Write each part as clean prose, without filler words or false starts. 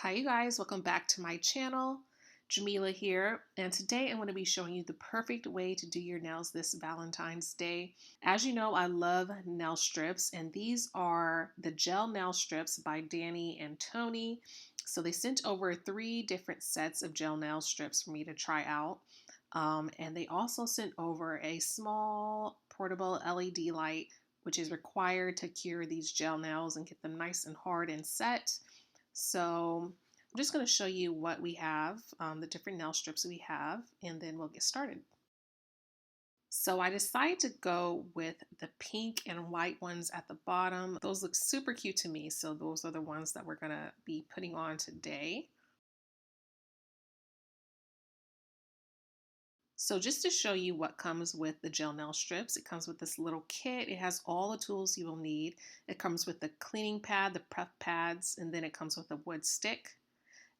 Hi you guys, welcome back to my channel. Jamila here, and today I'm going to be showing you the perfect way to do your nails this Valentine's Day. As you know, I love nail strips, and these are the gel nail strips by Danny and Tony. So they sent over 3 different sets of gel nail strips for me to try out. And they also sent over a small portable LED light, which is required to cure these gel nails and get them nice and hard and set. So I'm just going to show you what we have, the different nail strips we have, and then we'll get started. So I decided to go with the pink and white ones at the bottom. Those look super cute to me, so those are the ones that we're going to be putting on today. So just to show you what comes with the gel nail strips, it comes with this little kit. It has all the tools you will need. It comes with the cleaning pad, the prep pads, and then it comes with a wood stick.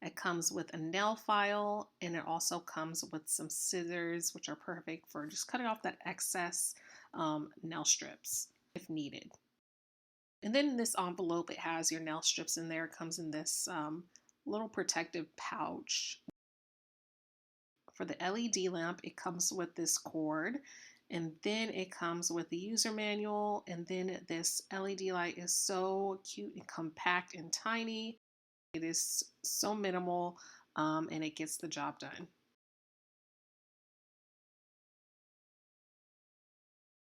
It comes with a nail file, and it also comes with some scissors, which are perfect for just cutting off that excess nail strips if needed. And then in this envelope, it has your nail strips in there. It comes in this little protective pouch. For the LED lamp, it comes with this cord, and then it comes with the user manual, and then this LED light is so cute and compact and tiny. It is so minimal, and it gets the job done.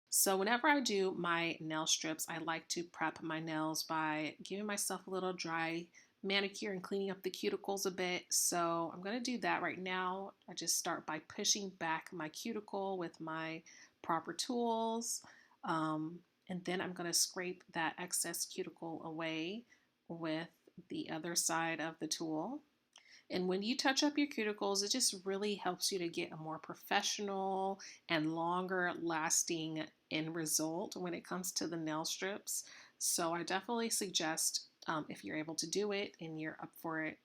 So whenever I do my nail strips, I like to prep my nails by giving myself a little dry manicure and cleaning up the cuticles a bit. So I'm going to do that right now. I just start by pushing back my cuticle with my proper tools. And then I'm going to scrape that excess cuticle away with the other side of the tool. And when you touch up your cuticles, it just really helps you to get a more professional and longer lasting end result when it comes to the nail strips. So I definitely suggest if you're able to do it and you're up for it,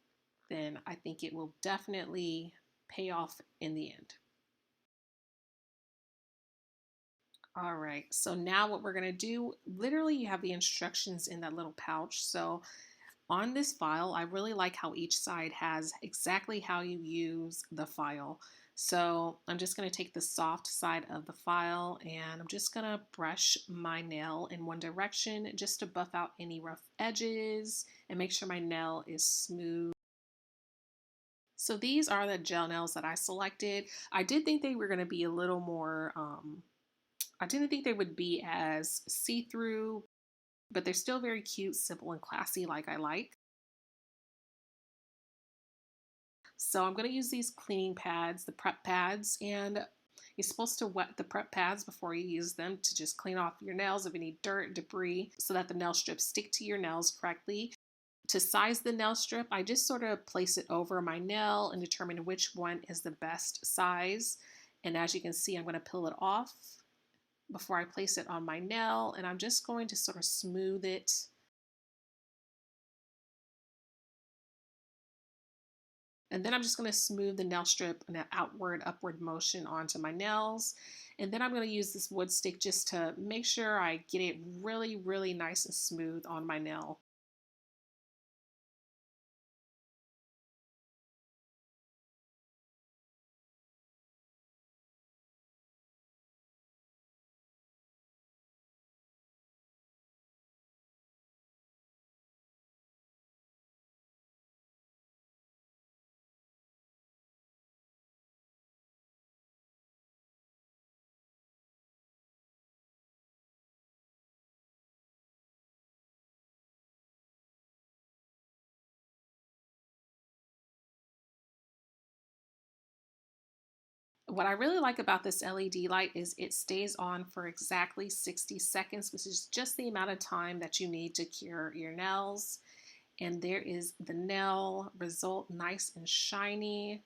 then I think it will definitely pay off in the end. All right, so now what we're gonna do, literally you have the instructions in that little pouch. So on this file, I really like how each side has exactly how you use the file. So I'm just going to take the soft side of the file and I'm just going to brush my nail in one direction just to buff out any rough edges and make sure my nail is smooth. So these are the gel nails that I selected. I did think they were going to be a little more, I didn't think they would be as see-through, but they're still very cute, simple, and classy like I like. So I'm going to use these cleaning pads, the prep pads, and you're supposed to wet the prep pads before you use them to just clean off your nails of any dirt, debris, so that the nail strips stick to your nails correctly. To size the nail strip, I just sort of place it over my nail and determine which one is the best size. And as you can see, I'm going to peel it off before I place it on my nail, and I'm just going to sort of smooth it. And then I'm just going to smooth the nail strip in an upward motion onto my nails. And then I'm going to use this wood stick just to make sure I get it really, really nice and smooth on my nail. What I really like about this LED light is it stays on for exactly 60 seconds, which is just the amount of time that you need to cure your nails. And there is the nail result, nice and shiny.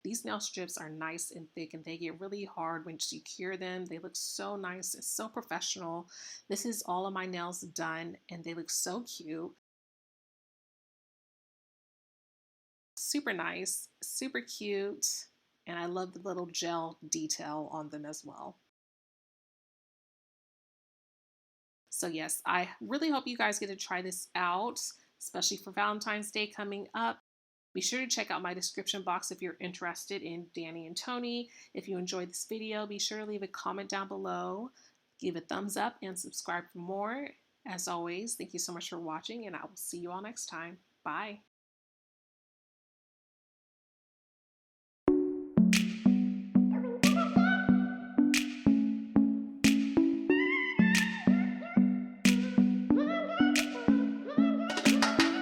These nail strips are nice and thick and they get really hard once you cure them. They look so nice. It's so professional. This is all of my nails done and they look so cute. Super nice, super cute. And I love the little gel detail on them as well. So yes, I really hope you guys get to try this out, especially for Valentine's Day coming up. Be sure to check out my description box if you're interested in Danny and Tony. If you enjoyed this video, be sure to leave a comment down below, give a thumbs up, and subscribe for more. As always, thank you so much for watching, and I will see you all next time. Bye.